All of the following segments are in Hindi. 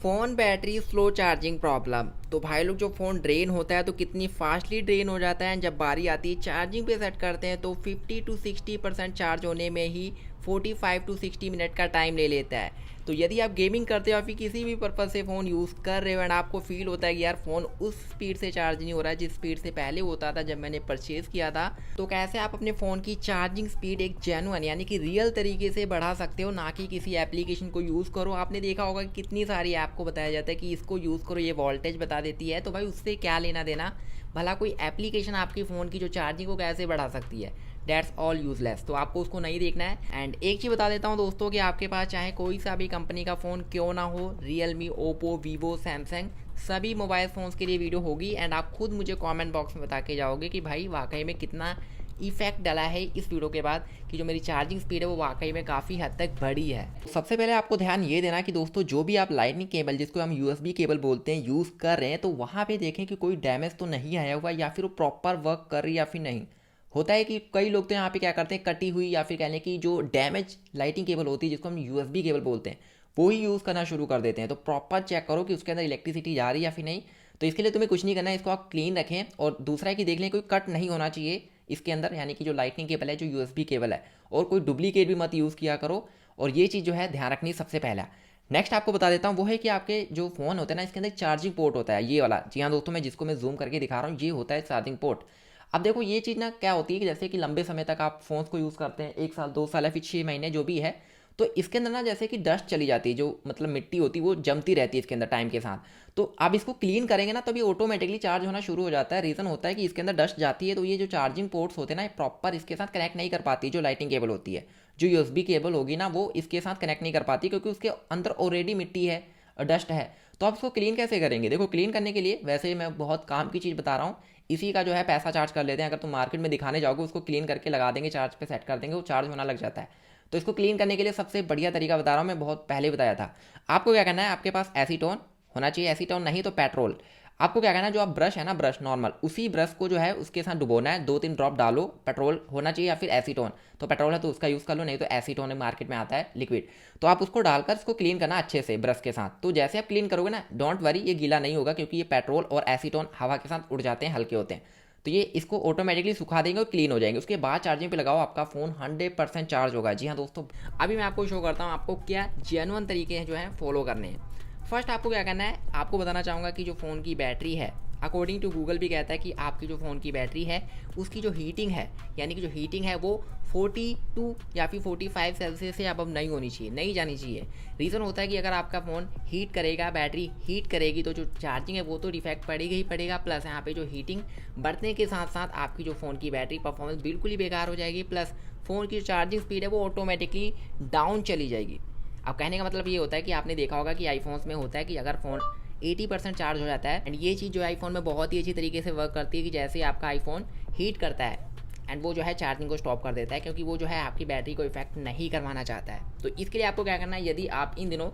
Phone battery slow charging problem. तो भाई लोग, जो फ़ोन ड्रेन होता है तो कितनी फास्टली ड्रेन हो जाता है। जब बारी आती है चार्जिंग पे सेट करते हैं तो 50 to 60% चार्ज होने में ही 45 to 60 मिनट का टाइम ले लेता है। तो यदि आप गेमिंग करते हो या फिर किसी भी पर्पज़ से फ़ोन यूज़ कर रहे हो एंड आपको फील होता है कि यार फ़ोन उस स्पीड से चार्ज नहीं हो रहा है जिस स्पीड से पहले होता था जब मैंने परचेज़ किया था, तो कैसे आप अपने फ़ोन की चार्जिंग स्पीड एक जेन्युइन यानी कि रियल तरीके से बढ़ा सकते हो, ना कि किसी एप्लीकेशन को यूज़ करो। आपने देखा होगा कि कितनी सारी ऐप को बताया जाता है कि इसको यूज़ करो, ये वोल्टेज बता देती है। तो भाई उससे क्या लेना देना, भला कोई एप्लीकेशन आपकी फ़ोन की जो चार्जिंग को कैसे बढ़ा सकती है। That's all useless. तो आपको उसको नहीं देखना है। एंड एक चीज़ बता देता हूँ दोस्तों कि आपके पास चाहे कोई सा भी कंपनी का फ़ोन क्यों ना हो, रियलमी, ओप्पो, वीवो, सैमसंग, सभी मोबाइल फ़ोन्स के लिए वीडियो होगी एंड आप खुद मुझे कमेंट बॉक्स में बता के जाओगे कि भाई वाकई में कितना इफेक्ट डाला है इस वीडियो के बाद कि जो मेरी चार्जिंग स्पीड है वो वाकई में काफ़ी हद तक बढ़ी है। सबसे पहले आपको ध्यान ये देना कि दोस्तों, जो भी आप लाइटनिंग केबल, जिसको हम यूएसबी केबल बोलते हैं, यूज़ कर रहे हैं तो वहाँ पे देखें कि कोई डैमेज तो नहीं आया हुआ या फिर वो प्रॉपर वर्क कर रही है या फिर नहीं। होता है कि कई लोग तो यहाँ पे क्या करते हैं, कटी हुई या फिर कहने की जो डैमेज लाइटिंग केबल होती है जिसको हम यूएसबी केबल बोलते हैं, वो ही यूज़ करना शुरू कर देते हैं। तो प्रॉपर चेक करो कि उसके अंदर इलेक्ट्रिसिटी जा रही है या फिर नहीं। तो इसके लिए तुम्हें कुछ नहीं करना है, इसको आप क्लीन रखें। और दूसरा है कि देख लें कोई कट नहीं होना चाहिए इसके अंदर, यानी कि जो लाइटनिंग केबल है, जो यूएसबी केबल है, और कोई डुप्लीकेट भी मत यूज़ किया करो। और ये चीज़ जो है ध्यान रखनी सबसे पहला। नेक्स्ट आपको बता देता हूँ वो है कि आपके जो फ़ोन होते हैं ना, इसके अंदर चार्जिंग पोर्ट होता है, ये वाला। जी हाँ दोस्तों, मैं जिसको मैं जूम करके दिखा रहा हूँ, ये होता है चार्जिंग पोर्ट। अब देखो ये चीज़ ना क्या होती है कि जैसे कि लंबे समय तक आप फ़ोन्स को यूज़ करते हैं, 1 साल 2 साल या फिर 6 महीने जो भी है, तो इसके अंदर ना जैसे कि डस्ट चली जाती है, जो मतलब मिट्टी होती है वो जमती रहती है इसके अंदर टाइम के साथ। तो आप इसको क्लीन करेंगे ना तभी ऑटोमेटिकली चार्ज होना शुरू हो जाता है। रीज़न होता है कि इसके अंदर डस्ट जाती है, तो ये जो चार्जिंग पोर्ट्स होते हैं ना, ये प्रॉपर इसके साथ कनेक्ट नहीं कर पाती। जो लाइटिंग केबल होती है, जो यूएसबी केबल होगी ना, वो इसके साथ कनेक्ट नहीं कर पाती क्योंकि उसके अंदर ऑलरेडी मिट्टी है, डस्ट है। तो आप इसको क्लीन कैसे करेंगे? देखो, क्लीन करने के लिए वैसे मैं बहुत काम की चीज़ बता रहा हूँ। इसी का जो है पैसा चार्ज कर लेते हैं। अगर तुम मार्केट में दिखाने जाओगे, उसको क्लीन करके लगा देंगे, चार्ज पे सेट कर देंगे, वो चार्ज होना लग जाता है। तो इसको क्लीन करने के लिए सबसे बढ़िया तरीका बता रहा हूँ, मैं बहुत पहले बताया था। आपको क्या करना है, आपके पास एसीटोन होना चाहिए, एसीटोन नहीं तो पेट्रोल। आपको क्या करना है, जो आप ब्रश है ना, ब्रश नॉर्मल, उसी ब्रश को जो है उसके साथ डुबोना है, 2-3 ड्रॉप डालो। पेट्रोल होना चाहिए या फिर एसीटोन, तो पेट्रोल है तो उसका यूज़ कर लो, नहीं तो एसीटोन है, मार्केट में आता है लिक्विड। तो आप उसको डालकर इसको क्लीन करना अच्छे से ब्रश के साथ। तो जैसे आप क्लीन करोगे ना, डोंट वरी, ये गीला नहीं होगा क्योंकि ये पेट्रोल और एसीटोन हवा के साथ उड़ जाते हैं, हल्के होते हैं। तो ये इसको ऑटोमेटिकली सुखा देंगे और क्लीन हो जाएंगे। उसके बाद चार्जिंग पे लगाओ, आपका फ़ोन 100% चार्ज होगा। जी हाँ दोस्तों, अभी मैं आपको शो करता हूँ आपको क्या जेन्युइन तरीके जो हैं फॉलो करने हैं। फर्स्ट आपको क्या करना है, आपको बताना चाहूँगा कि जो फ़ोन की बैटरी है, अकॉर्डिंग टू गूगल भी कहता है कि आपकी जो फ़ोन की बैटरी है उसकी जो हीटिंग है, यानी कि जो हीटिंग है वो 42 या फिर 45 सेल्सियस से अब नहीं होनी चाहिए, नहीं जानी चाहिए। रीज़न होता है कि अगर आपका फ़ोन हीट करेगा, बैटरी हीट करेगी, तो जो चार्जिंग है वो तो डिफेक्ट पड़ेगा ही पड़ेगा। प्लस यहाँ पे जो हीटिंग बढ़ने के साथ साथ आपकी जो फ़ोन की बैटरी परफॉर्मेंस बिल्कुल ही बेकार हो जाएगी। प्लस फ़ोन की जो चार्जिंग स्पीड है वो ऑटोमेटिकली डाउन चली जाएगी। अब कहने का मतलब ये होता है कि आपने देखा होगा कि आईफोन्स में होता है कि अगर फ़ोन 80% चार्ज हो जाता है, एंड ये चीज़ जो आईफोन में बहुत ही अच्छी तरीके से वर्क करती है कि जैसे आपका आईफोन हीट करता है एंड वो जो है चार्जिंग को स्टॉप कर देता है, क्योंकि वो जो है आपकी बैटरी को इफेक्ट नहीं करवाना चाहता है। तो इसके लिए आपको क्या करना है, यदि आप इन दिनों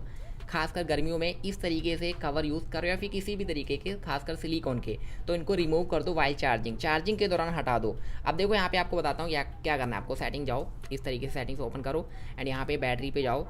खासकर गर्मियों में इस तरीके से कवर यूज़ कर रहे हो या फिर किसी भी तरीके के, खासकर सिलिकॉन के, तो इनको रिमूव कर दो वाइल चार्जिंग के दौरान हटा दो। अब देखो यहाँ पे आपको बताता हूँ क्या करना है। आपको सेटिंग जाओ, इस तरीके से सेटिंग्स ओपन करो एंड यहाँ पे बैटरी पे जाओ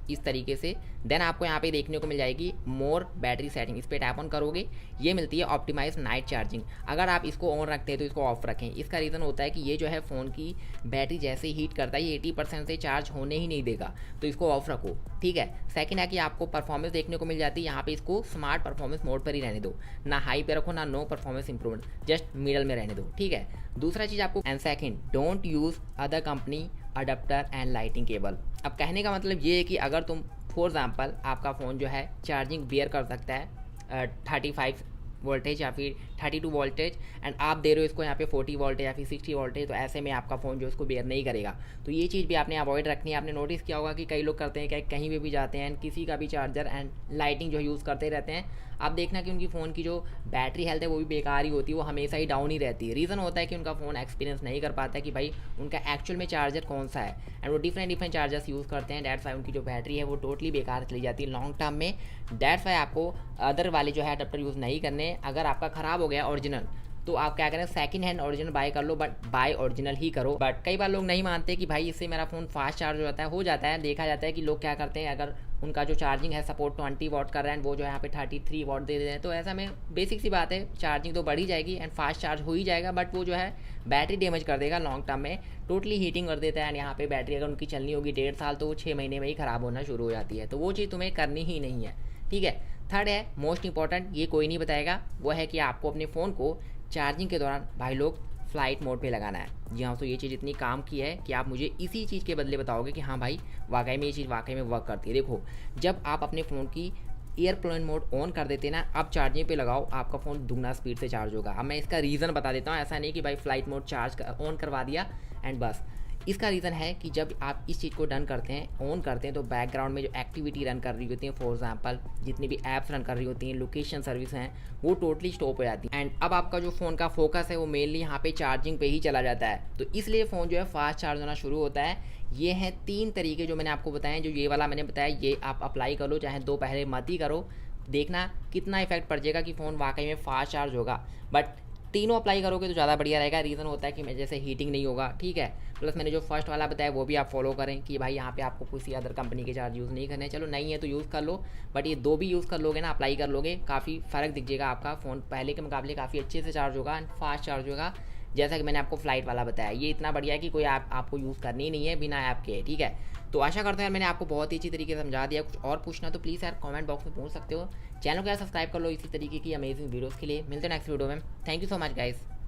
इस तरीके से। देन आपको यहाँ पे देखने को मिल जाएगी मोर बैटरी सेटिंग, इस पर टैप ऑन करोगे, ये मिलती है ऑप्टिमाइज नाइट चार्जिंग। अगर आप इसको ऑन रखते हैं तो इसको ऑफ रखें। इसका रीज़न होता है कि ये जो है फ़ोन की बैटरी जैसे हीट करता है, ये 80% से चार्ज होने ही नहीं देगा, तो इसको ऑफ रखो, ठीक है। सेकंड है कि आपको परफॉर्मेंस देखने को मिल जाती है, यहाँ पे इसको स्मार्ट परफॉर्मेंस मोड पर ही रहने दो, ना हाई पे रखो ना no performance improvement, just middle में रहने दो, ठीक है। दूसरा चीज़ आपको, and second, don't use other company adapter and lighting cable. अब कहने का मतलब ये है कि अगर तुम फॉर एग्जाम्पल आपका फ़ोन जो है चार्जिंग बियर कर सकता है 35 वोल्टेज या फिर 32 वोल्टेज, एंड आप दे रहे हो इसको यहाँ पे 40 वोल्टेज या फिर 60 वोल्टेज, तो ऐसे में आपका फ़ोन जो इसको बेयर नहीं करेगा। तो ये चीज़ भी आपने अवॉइड रखनी है। आपने नोटिस किया होगा कि कई लोग करते हैं कि कहीं पे भी जाते हैं एंड किसी का भी चार्जर एंड लाइटिंग जो यूज़ करते रहते हैं, आप देखना कि उनकी फ़ोन की जो बैटरी हेल्थ है वो भी बेकार ही होती है, वो हमेशा ही डाउन ही रहती है। रीज़न होता है कि उनका फ़ोन एक्सपीरियंस नहीं कर पाता है कि भाई उनका एक्चुअल में चार्जर कौन सा है, एंड वो डिफरेंट चार्जर्स यूज़ करते हैं। दैट्स वाई उनकी जो बैटरी है वो टोटली बेकार चली जाती है लॉन्ग टर्म में। दैट्स वाई आपको अदर वाले जो है अडेप्टर यूज़ नहीं करने। अगर आपका ख़राब हो गया ओरिजिनल, तो आप क्या करें, सेकंड हैंड ओरिजिनल बाय कर लो, बट बाय ओरिजिनल ही करो। बट कई बार लोग नहीं मानते कि भाई इससे मेरा फ़ोन फास्ट चार्ज हो जाता है। देखा जाता है कि लोग क्या करते हैं, अगर उनका जो चार्जिंग है सपोर्ट 20 वॉट कर रहा है, वो जो यहाँ पे 33 वॉट दे देते हैं, तो ऐसा में बेसिक सी बात है, चार्जिंग तो बढ़ ही जाएगी एंड फास्ट चार्ज हो ही जाएगा, बट वो जो है बैटरी डैमेज कर देगा लॉन्ग टर्म में, टोटली हीटिंग कर देता है। एंड यहाँ पे बैटरी अगर उनकी चलनी होगी 1.5 साल, तो वो 6 महीने में ही ख़राब होना शुरू हो जाती है। तो वो चीज़ तुम्हें करनी ही नहीं है, ठीक है। थर्ड है मोस्ट इंपॉर्टेंट, ये कोई नहीं बताएगा, वो है कि आपको अपने फ़ोन को चार्जिंग के दौरान भाई लोग फ्लाइट मोड पे लगाना है। जी हाँ, तो ये चीज़ इतनी काम की है कि आप मुझे इसी चीज़ के बदले बताओगे कि हाँ भाई वाकई में ये चीज़ वाकई में वर्क करती है। देखो, जब आप अपने फ़ोन की एयरप्लेन मोड ऑन कर देते हैं ना, अब चार्जिंग पे लगाओ, आपका फ़ोन दुगना स्पीड से चार्ज होगा। अब मैं इसका रीज़न बता देता हूँ, ऐसा नहीं कि भाई फ्लाइट मोड ऑन करवा दिया एंड बस। इसका रीज़न है कि जब आप इस चीज़ को डन करते हैं, ऑन करते हैं, तो बैकग्राउंड में जो एक्टिविटी रन कर रही होती है, फॉर एग्जांपल जितनी भी ऐप्स रन कर रही होती हैं, लोकेशन सर्विस हैं, वो टोटली स्टॉप हो जाती है। एंड अब आपका जो फ़ोन का फोकस है वो मेनली यहाँ पे चार्जिंग पे ही चला जाता है, तो इसलिए फ़ोन जो है फास्ट चार्ज होना शुरू होता है। ये हैं 3 तरीके जो मैंने आपको बताए, जो ये वाला मैंने बताया, ये आप अप्लाई कर लो, चाहे 2 पहले मत ही करो, देखना कितना इफेक्ट पड़ जाएगा कि फ़ोन वाकई में फास्ट चार्ज होगा। बट तीनों अप्लाई करोगे तो ज़्यादा बढ़िया रहेगा। रीज़न होता है कि मैं जैसे हीटिंग नहीं होगा, ठीक है। प्लस मैंने जो फर्स्ट वाला बताया वो भी आप फॉलो करें कि भाई यहाँ पे आपको किसी अदर कंपनी के चार्ज यूज़ नहीं करने, चलो नहीं है तो यूज़ कर लो, बट ये 2 भी यूज़ कर लोगे ना, अप्लाई कर लोगे, काफ़ी फ़र्क दिख जाएगा। आपका फ़ोन पहले के मुकाबले काफ़ी अच्छे से चार्ज होगा एंड फास्ट चार्ज होगा, जैसा कि मैंने आपको फ्लाइट वाला बताया। ये इतना बढ़िया है कि कोई ऐप आपको यूज़ करनी ही नहीं है बिना ऐप के, ठीक है। तो आशा करता हूँ मैंने आपको बहुत ही अच्छी तरीके से समझा दिया। कुछ और पूछना तो प्लीज़ यार कमेंट बॉक्स में पूछ सकते हो। चैनल को यार सब्सक्राइब कर लो इसी तरीके की अमेजिंग वीडियोज़ के लिए। मिलते हैं नेक्स्ट वीडियो में। Thank you so much guys.